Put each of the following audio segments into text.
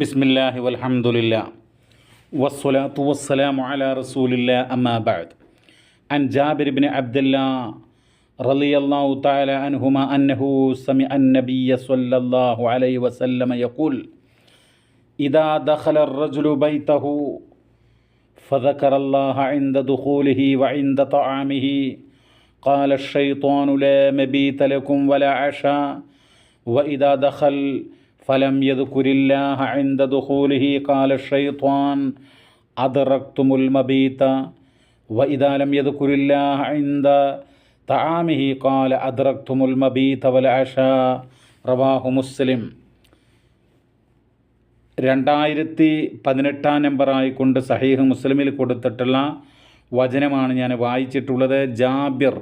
ബിസ്മില്ലാഹി വൽഹംദുലില്ലാ വസ്സലാത്തു വസ്സലാമു അലാ റസൂലില്ലാ അമ്മാ ബഅദ് അൻ ജാബിർ ഇബ്നു അബ്ദുല്ലാ റളിയല്ലാഹു തആല അൻഹുമാ അന്നഹു സമിഅ അൻ-നബിയ്യ സ്വല്ലല്ലാഹു അലൈഹി വസല്ലമ യഖൂൽ ഇദാ ദഖല അർ-റജുലു ബൈതഹു ഫദക്കറല്ലാഹ ഇൻദ ദുഖൂലിഹി വഇൻദ തആമിഹി ഖാല അശ്-ശൈത്വാനു ലാ മബീത ലക്കും വലാ അശാ വഇദാ ദഖൽ ഫലം യദ്കുരില്ലാഹ ഇൻദ ദുഖൂലിഹി ഖാല അശ്-ശൈത്വാൻ അദ്റക്തുമുൽ മബീത വഇദാ ലം യദ്കുരില്ലാഹ ഇൻദ തആമിഹി ഖാല അദ്റക്തുമുൽ മബീത വൽ അശാ. റവാഹു മുസ്ലിം. 2018 നമ്പറായിക്കൊണ്ട് സഹീഹ് മുസ്ലിമിൽ കൊടുത്തിട്ടുള്ള വചനമാണ് ഞാൻ വായിച്ചിട്ടുള്ളത്. ജാബിർ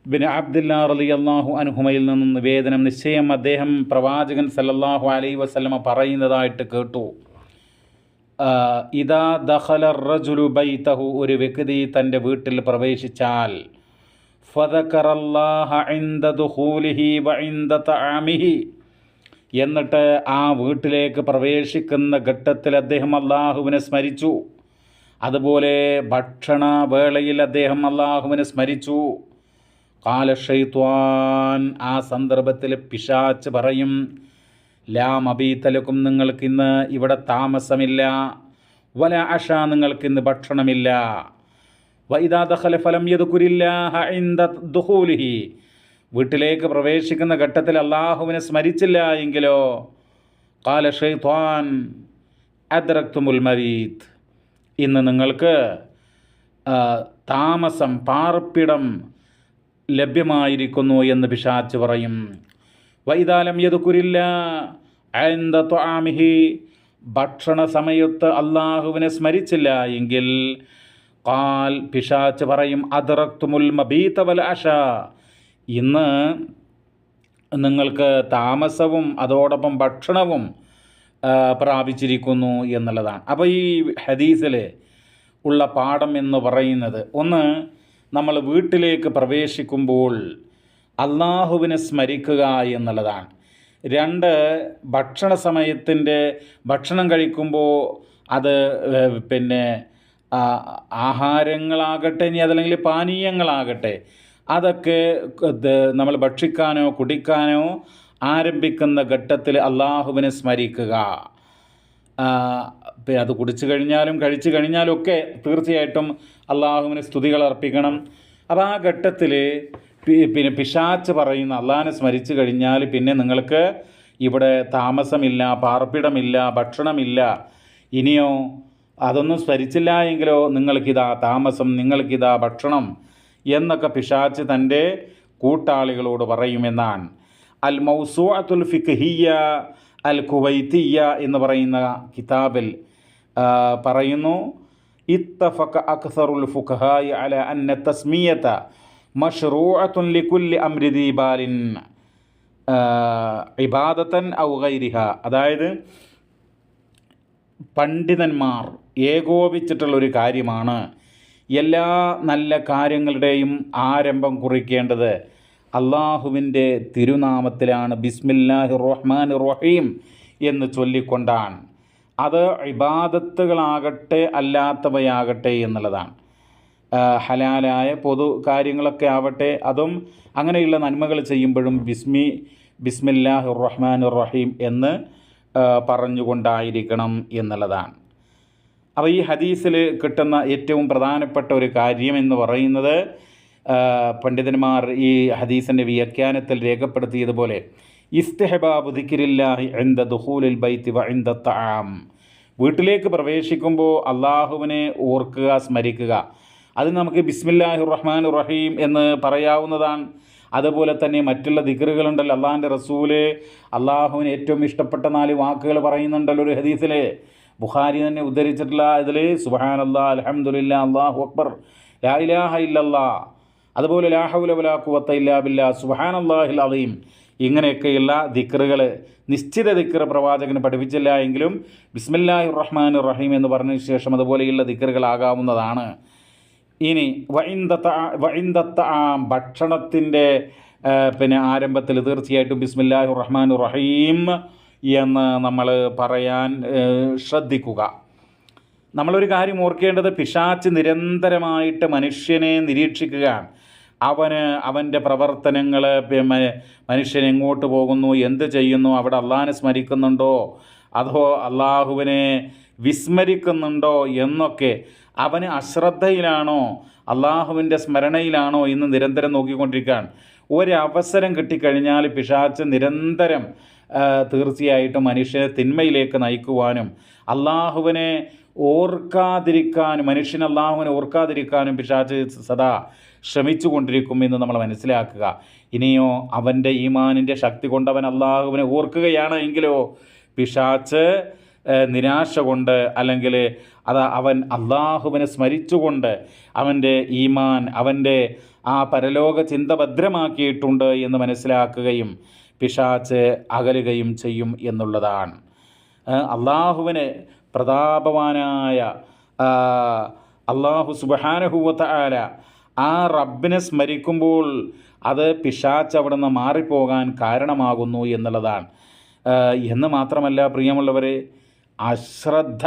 ഇബ്നു അബ്ദുല്ലാ റളിയല്ലാഹു അൻഹുമയിൽ നിന്നും നിവേദനം. നിശ്ചയം അദ്ദേഹം പ്രവാചകൻ സല്ലല്ലാഹു അലൈഹി വസല്ലമ പറയുന്നതായിട്ട് കേട്ടു. ഇദാ ദഖല റജുലു ബൈതഹു, ഒരു വ്യക്തി തൻ്റെ വീട്ടിൽ പ്രവേശിച്ചാൽ, ഫദക്കറല്ലാഹ ഇൻദ ദുഖൂലിഹി വഇൻദ തആമിഹി, എന്നിട്ട് ആ വീട്ടിലേക്ക് പ്രവേശിക്കുന്ന ഘട്ടത്തിൽ അദ്ദേഹം അള്ളാഹുവിനെ സ്മരിച്ചു. അതുപോലെ ഭക്ഷണ വേളയിൽ അദ്ദേഹം അള്ളാഹുവിനെ സ്മരിച്ചു. ഖാല ശൈത്വാൻ, ആ സന്ദർഭത്തിൽ പിശാച്ച് പറയും, ലാ മബീത ലക്കും, നിങ്ങൾക്കിന്ന് ഇവിടെ താമസമില്ല, വല അഷ, നിങ്ങൾക്കിന്ന് ഭക്ഷണമില്ല. വഇദാ ദഖല ഫലം യദ്കുരില്ലാഹ ഇൻദ ദുഖൂലിഹി, വീട്ടിലേക്ക് പ്രവേശിക്കുന്ന ഘട്ടത്തിൽ അള്ളാഹുവിനെ സ്മരിച്ചില്ല എങ്കിലോ, ഖാല ശൈത്വാൻ അദ്റക്തുമുൽ മബീത്, ഇന്ന് നിങ്ങൾക്ക് താമസം, പാർപ്പിടം ലഭ്യമായിരിക്കുന്നു എന്ന് പിശാച്ച് പറയും. വഇദാ ലം യദ്കുരില്ലാഹ ഇൻദ തആമിഹി, ഭക്ഷണ സമയത്ത് അള്ളാഹുവിനെ സ്മരിച്ചില്ല എങ്കിൽ ഖാൽ, പിശാച്ച് പറയും, അദ്റക്തുമുൽ മബീത വൽ അശാ, ഇന്ന് നിങ്ങൾക്ക് താമസവും അതോടൊപ്പം ഭക്ഷണവും പ്രാപിച്ചിരിക്കുന്നു എന്നുള്ളതാണ്. അപ്പോൾ ഈ ഹദീസിൽ ഉള്ള പാഠം എന്ന് പറയുന്നത്, ഒന്ന്, നമ്മൾ വീട്ടിലേക്ക് പ്രവേശിക്കുമ്പോൾ അള്ളാഹുവിനെ സ്മരിക്കുക എന്നുള്ളതാണ്. രണ്ട്, ഭക്ഷണ സമയത്തിൻ്റെ ഭക്ഷണം കഴിക്കുമ്പോൾ അത് ആഹാരങ്ങളാകട്ടെ, ഇനി അതല്ലെങ്കിൽ പാനീയങ്ങളാകട്ടെ, അതൊക്കെ നമ്മൾ ഭക്ഷിക്കാനോ കുടിക്കാനോ ആരംഭിക്കുന്ന ഘട്ടത്തിൽ അള്ളാഹുവിനെ സ്മരിക്കുക. അത് കുടിച്ചു കഴിഞ്ഞാലും കഴിച്ചു കഴിഞ്ഞാലും ഒക്കെ തീർച്ചയായിട്ടും അള്ളാഹുവിന് സ്തുതികൾ അർപ്പിക്കണം. അപ്പോൾ ആ ഘട്ടത്തിൽ പിശാച്ച് പറയുന്ന, അള്ളാഹിനെ സ്മരിച്ചു കഴിഞ്ഞാൽ പിന്നെ നിങ്ങൾക്ക് ഇവിടെ താമസമില്ല, പാർപ്പിടമില്ല, ഭക്ഷണമില്ല. ഇനിയോ അതൊന്നും സ്മരിച്ചില്ല എങ്കിലോ നിങ്ങൾക്കിതാ താമസം, നിങ്ങൾക്കിതാ ഭക്ഷണം എന്നൊക്കെ പിശാച്ച് തൻ്റെ കൂട്ടാളികളോട് പറയുമെന്നാണ്. അൽ മൗസൂഅത്തുൽ ഫിഖ്ഹിയ്യ അൽ കുവൈത്തിയ്യ എന്ന് പറയുന്ന കിതാബിൽ പറയുന്നു, ഇത്തഫഖ അക്സറുൽ ഫുഖഹാഇ അല അന്ന തസ്മിയത മശ്റൂഅത്തുൻ ലികുല്ലി അംരി ദീ ബാലിൻ ഇബാദതൻ ഔ ഗൈരിഹ. അതായത് പണ്ഡിതന്മാർ ഏകോപിച്ചിട്ടുള്ളൊരു കാര്യമാണ്, എല്ലാ നല്ല കാര്യങ്ങളുടെയും ആരംഭം കുറിക്കേണ്ടത് അള്ളാഹുവിൻ്റെ തിരുനാമത്തിലാണ്, ബിസ്മില്ലാഹിർ റഹ്മാനിർ റഹീം എന്ന് ചൊല്ലിക്കൊണ്ടാണ്. അത് ഇബാദത്തുകളാകട്ടെ അല്ലാത്തവയാകട്ടെ എന്നുള്ളതാണ്. ഹലാലായ പൊതു കാര്യങ്ങളൊക്കെ ആവട്ടെ, അതും അങ്ങനെയുള്ള നന്മകൾ ചെയ്യുമ്പോഴും ബിസ്മില്ലാഹിർ റഹ്മാനിർ റഹീം എന്ന് പറഞ്ഞുകൊണ്ടായിരിക്കണം എന്നുള്ളതാണ്. അപ്പോൾ ഈ ഹദീസിൽ കിട്ടുന്ന ഏറ്റവും പ്രധാനപ്പെട്ട ഒരു കാര്യം എന്ന് പറയുന്നത്, പണ്ഡിതന്മാർ ഈ ഹദീസിൻ്റെ വ്യാഖ്യാനത്തിൽ രേഖപ്പെടുത്തിയതുപോലെ, ഇസ്തിഹ്ബാബു ദിക്രില്ലാഹി ഇൻദ ദുഖൂലിൽ ബൈത്തി വ ഇൻദ തആം, വീട്ടിലേക്ക് പ്രവേശിക്കുമ്പോൾ അള്ളാഹുവിനെ ഓർക്കുക, സ്മരിക്കുക. അത് നമുക്ക് ബിസ്മില്ലാഹിർ റഹ്മാനിർ റഹീം എന്ന് പറയാവുന്നതാണ്. അതുപോലെ തന്നെ മറ്റുള്ള ദിക്റുകളുണ്ടല്ലോ. അള്ളാഹിൻ്റെ റസൂല് അള്ളാഹുവിന് ഏറ്റവും ഇഷ്ടപ്പെട്ട 4 വാക്കുകൾ പറയുന്നുണ്ടല്ലോ ഒരു ഹദീസിൽ. ബുഖാരി തന്നെ ഉദ്ധരിച്ചിട്ടുള്ള ഇതിൽ സുബ്ഹാനല്ലാഹ്, അൽഹംദുലില്ലാഹ്, അല്ലാഹു അക്ബർ, ലാ ഇലാഹ ഇല്ലല്ലാഹ്, അതുപോലെ ലാ ഹൗല വലാ ഖുവത ഇല്ലാ ബില്ലാഹ്, സുബ്ഹാനല്ലാഹിൽ അദീം, ഇങ്ങനെയൊക്കെയുള്ള ദിക്റുകൾ, നിശ്ചിത ദിക്ർ പ്രവാചകന് പഠിപ്പിച്ചില്ല എങ്കിലും ബിസ്മില്ലാഹിർ റഹ്മാനിർ റഹീം എന്ന് പറഞ്ഞ ശേഷം അതുപോലെയുള്ള ദിക്റുകളാകാവുന്നതാണ്. ഇനി വഇൻദ തആം, ഭക്ഷണത്തിൻ്റെ ആരംഭത്തിൽ തീർച്ചയായിട്ടും ബിസ്മില്ലാഹിർ റഹ്മാനിർ റഹീം എന്ന് നമ്മൾ പറയാൻ ശ്രദ്ധിക്കുക. നമ്മളൊരു കാര്യം ഓർക്കേണ്ടത്, പിശാച് നിരന്തരമായിട്ട് മനുഷ്യനെ നിരീക്ഷിക്കുകയാണ്. അവൻ്റെ പ്രവർത്തനങ്ങൾ, മനുഷ്യൻ എങ്ങോട്ട് പോകുന്നു, എന്ത് ചെയ്യുന്നു, അവിടെ അള്ളാഹിനെ സ്മരിക്കുന്നുണ്ടോ അതോ അള്ളാഹുവിനെ വിസ്മരിക്കുന്നുണ്ടോ എന്നൊക്കെ, അവന് അശ്രദ്ധയിലാണോ അള്ളാഹുവിൻ്റെ സ്മരണയിലാണോ എന്ന് നിരന്തരം നോക്കിക്കൊണ്ടിരിക്കുകയാണ്. ഒരവസരം കിട്ടിക്കഴിഞ്ഞാൽ പിശാച് നിരന്തരം തീർച്ചയായിട്ടും മനുഷ്യനെ തിന്മയിലേക്ക് നയിക്കുവാനും അള്ളാഹുവിനെ ഓർക്കാതിരിക്കാനും, മനുഷ്യൻ അള്ളാഹുവിനെ ഓർക്കാതിരിക്കാനും പിശാച് സദാ ശ്രമിച്ചു കൊണ്ടിരിക്കും എന്ന് നമ്മൾ മനസ്സിലാക്കുക. ഇനിയോ അവൻ്റെ ഈമാനിൻ്റെ ശക്തി കൊണ്ട് അവൻ അള്ളാഹുവിനെ ഓർക്കുകയാണ് എങ്കിലോ പിശാച് നിരാശ കൊണ്ട്, അല്ലെങ്കിൽ അവൻ അള്ളാഹുവിനെ സ്മരിച്ചുകൊണ്ട് അവൻ്റെ ഈമാൻ, അവൻ്റെ ആ പരലോക ചിന്ത ഭദ്രമാക്കിയിട്ടുണ്ട് എന്ന് മനസ്സിലാക്കുകയും പിശാച് അകലുകയും ചെയ്യും എന്നുള്ളതാണ്. അള്ളാഹുവിനെ പ്രതാപവാനായ അള്ളാഹു സുബ്ഹാനഹു വ തആല ആ റബ്ബിനെ സ്മരിക്കുമ്പോൾ അത് പിശാച് അവിടെ നിന്ന് മാറിപ്പോകാൻ കാരണമാകുന്നു എന്നുള്ളതാണ്. എന്ന് മാത്രമല്ല പ്രിയമുള്ളവരെ, അശ്രദ്ധ,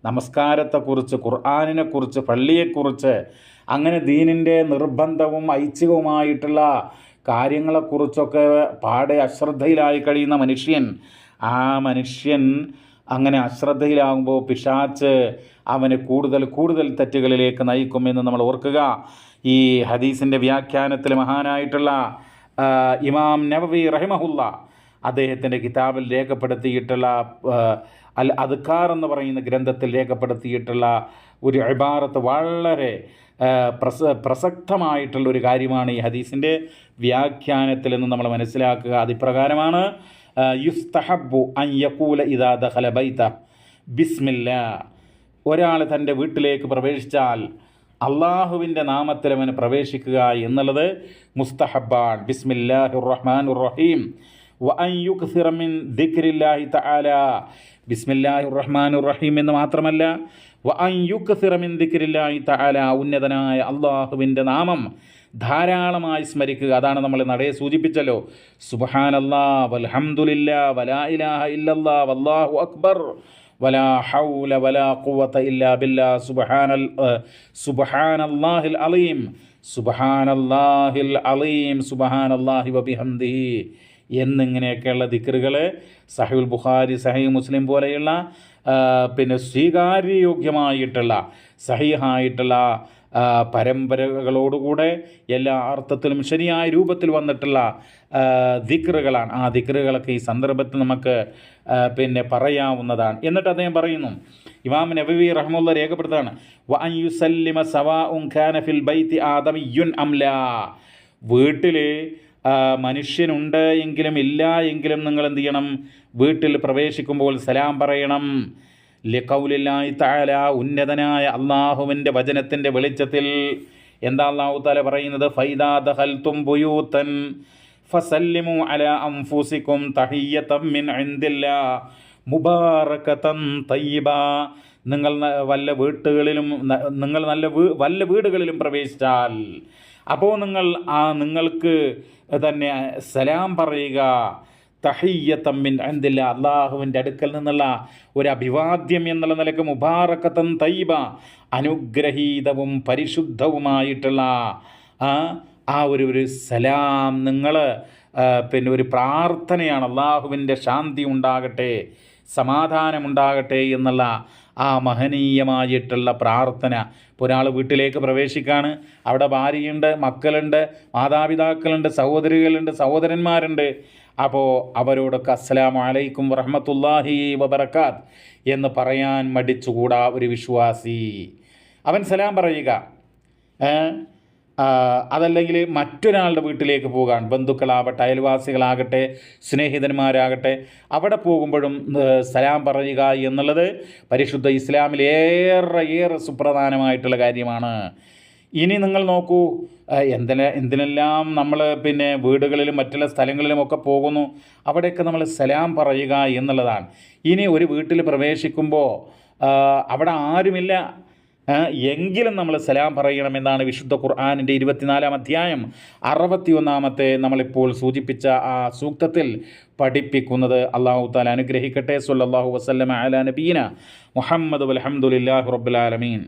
നമസ്കാരത്തെക്കുറിച്ച്, ഖുർആനിനെക്കുറിച്ച്, പള്ളിയെക്കുറിച്ച്, അങ്ങനെ ദീനിൻ്റെ നിർബന്ധവും ഐച്ഛികവുമായിട്ടുള്ള കാര്യങ്ങളെക്കുറിച്ചൊക്കെ പാടെ അശ്രദ്ധയിലായി കഴിയുന്ന മനുഷ്യൻ അങ്ങനെ അശ്രദ്ധയിലാകുമ്പോൾ പിശാച് അവന് കൂടുതൽ തെറ്റുകളിലേക്ക് നയിക്കുമെന്ന് നമ്മൾ ഓർക്കുക. ഈ ഹദീസിൻ്റെ വ്യാഖ്യാനത്തിൽ മഹാനായിട്ടുള്ള ഇമാം നവവി റഹിമഹുല്ല അദ്ദേഹത്തിൻ്റെ കിതാബിൽ രേഖപ്പെടുത്തിയിട്ടുള്ള അൽ അദ്കാർ എന്ന് പറയുന്ന ഗ്രന്ഥത്തിൽ രേഖപ്പെടുത്തിയിട്ടുള്ള ഒരു ഇബാറത്ത് വളരെ പ്രസക്തമായിട്ടുള്ളൊരു കാര്യമാണ് ഈ ഹദീസിൻ്റെ വ്യാഖ്യാനത്തിൽ എന്ന് നമ്മൾ മനസ്സിലാക്കുക. അതിപ്രകാരമാണ്, യുസ്തഹബ്ബു അൻ യഖൂല ഇദാ ദഖല ബൈത ബിസ്മില്ലാ. ഒരാൾ തൻ്റെ വീട്ടിലേക്ക് പ്രവേശിച്ചാൽ അള്ളാഹുവിൻ്റെ നാമത്തിൽ അവന് പ്രവേശിക്കുക എന്നുള്ളത് മുസ്തഹബ്ബാൻ. ബിസ്മില്ലാഹിർ റഹ്മാനിർ റഹീം വ അൻ യുക്സിറ മിൻ ദിക്രില്ലാഹി തആല. ബിസ്മില്ലാഹിർ റഹ്മാനിർ റഹീം എന്ന് മാത്രമല്ല, വ അൻ യുക്സിറ മിൻ ദിക്രില്ലാഹി തആല, ഉന്നതനായ അള്ളാഹുവിൻ്റെ നാമം ധാരാളമായി സ്മരിക്കുക. അതാണ് നമ്മൾ നടയെ സൂചിപ്പിച്ചല്ലോ, സുബ്ഹാനല്ലാഹ് വൽഹംദുലില്ലാഹ് വലാ ഇലാഹ ഇല്ലല്ലാഹ് വല്ലാഹു അക്ബർ വലാ ഹൗല വലാ ഖുവത ഇല്ലാ ബില്ലാഹ് സുബ്ഹാനല്ലാഹിൽ അലീം സുബ്ഹാനല്ലാഹിൽ അലീം സുബ്ഹാനല്ലാഹി വബിഹംദിഹി എന്നിങ്ങനെയൊക്കെയുള്ള ദിക്റുകൾ സഹീഹുൽ ബുഖാരി, സഹീഹ് മുസ്ലിം പോലെയുള്ള സ്വീകാര്യയോഗ്യമായിട്ടുള്ള സഹീഹായിട്ടുള്ള പരമ്പരകളോടുകൂടെ എല്ലാ അർത്ഥത്തിലും ശരിയായ രൂപത്തിൽ വന്നിട്ടുള്ള ദിക്റുകളാണ്. ആ ദിക്റുകളൊക്കെ ഈ സന്ദർഭത്തിൽ നമുക്ക് പറയാവുന്നതാണ്. എന്നിട്ട് അദ്ദേഹം പറയുന്നു, ഇമാം നവവി റഹ്മത്തുള്ള രേഖപ്പെടുത്താണ്, വ അൻ യുസല്ലിമ സവാഉൻ കാന ഫിൽ ബൈത്തി ആദമിയ്യുൻ അംലാ. വീട്ടിൽ മനുഷ്യനുണ്ട് എങ്കിലും ഇല്ല എങ്കിലും നിങ്ങൾ എന്ത് ചെയ്യണം, വീട്ടിൽ പ്രവേശിക്കുമ്പോൾ സലാം പറയണം. ലിഖൗലില്ലാഹി തആല, ഉന്നതനായ അള്ളാഹുവിൻ്റെ വചനത്തിൻ്റെ വെളിച്ചത്തിൽ എന്താ അല്ലാഹു തആല പറയുന്നത്, ഫൈദാ ദഖൽതും ബുയൂതൻ ഫസല്ലിമു അലാ അൻഫുസികും തഹിയ്യതൻ മിൻ ഇൻദില്ലാഹ് മുബാറകതൻ തയ്യിബ. നിങ്ങൾ വല്ല വീടുകളിലും പ്രവേശിച്ചാൽ അപ്പോൾ നിങ്ങൾക്ക് തന്നെ സലാം പറയുക. തഹിയ്യതൻ മിൻ ഇൻദില്ലാഹ്, അള്ളാഹുവിൻ്റെ അടുക്കൽ നിന്നുള്ള ഒരു അഭിവാദ്യം എന്നുള്ള നിലക്ക് മുബാറകതൻ തയ്യിബ, അനുഗ്രഹീതവും പരിശുദ്ധവുമായിട്ടുള്ള ആ ഒരു സലാം നിങ്ങൾ ഒരു പ്രാർത്ഥനയാണ്. അള്ളാഹുവിൻ്റെ ശാന്തി ഉണ്ടാകട്ടെ, സമാധാനമുണ്ടാകട്ടെ എന്നുള്ള ആ മഹനീയമായിട്ടുള്ള പ്രാർത്ഥന. ഇപ്പോൾ ഒരാൾ വീട്ടിലേക്ക് പ്രവേശിക്കുകയാണ്, അവിടെ ഭാര്യയുണ്ട്, മക്കളുണ്ട്, മാതാപിതാക്കളുണ്ട്, സഹോദരികളുണ്ട്, സഹോദരന്മാരുണ്ട്. അപ്പോൾ അവരോടൊക്കെ അസ്സലാമു അലൈക്കും വറഹ്മത്തുള്ളാഹി വബറകാത്ത് എന്ന് പറയാൻ മടിച്ചുകൂടാ ഒരു വിശ്വാസി. അവൻ സലാം പറയുക. അതല്ലെങ്കിൽ മറ്റൊരാളുടെ വീട്ടിലേക്ക് പോകാൻ, ബന്ധുക്കളാവട്ടെ, അയൽവാസികളാകട്ടെ, സ്നേഹിതന്മാരാകട്ടെ, അവിടെ പോകുമ്പോഴും സലാം പറയുക എന്നുള്ളത് പരിശുദ്ധ ഇസ്ലാമിൽ ഏറെ സുപ്രധാനമായിട്ടുള്ള കാര്യമാണ്. ഇനി നിങ്ങൾ നോക്കൂ, എന്തിനെല്ലാം നമ്മൾ വീടുകളിലും മറ്റുള്ള സ്ഥലങ്ങളിലുമൊക്കെ പോകുന്നു, അവിടെയൊക്കെ നമ്മൾ സലാം പറയുക എന്നുള്ളതാണ്. ഇനി ഒരു വീട്ടിൽ പ്രവേശിക്കുമ്പോൾ അവിടെ ആരുമില്ല, എങ്കിലും നമ്മൾ സലാം പറയണമെന്നാണ് വിശുദ്ധ ഖുർആനിൻ്റെ 24-ാം അധ്യായം 61-ാമത്തെ നമ്മളിപ്പോൾ സൂചിപ്പിച്ച ആ സൂക്തത്തിൽ പഠിപ്പിക്കുന്നത്. അല്ലാഹു തആല അനുഗ്രഹിക്കട്ടെ. സ്വല്ലല്ലാഹു വസല്ലമ അലാ നബീന മുഹമ്മദ് വൽഹംദുലില്ലാഹി റബ്ബിൽ ആലമീൻ.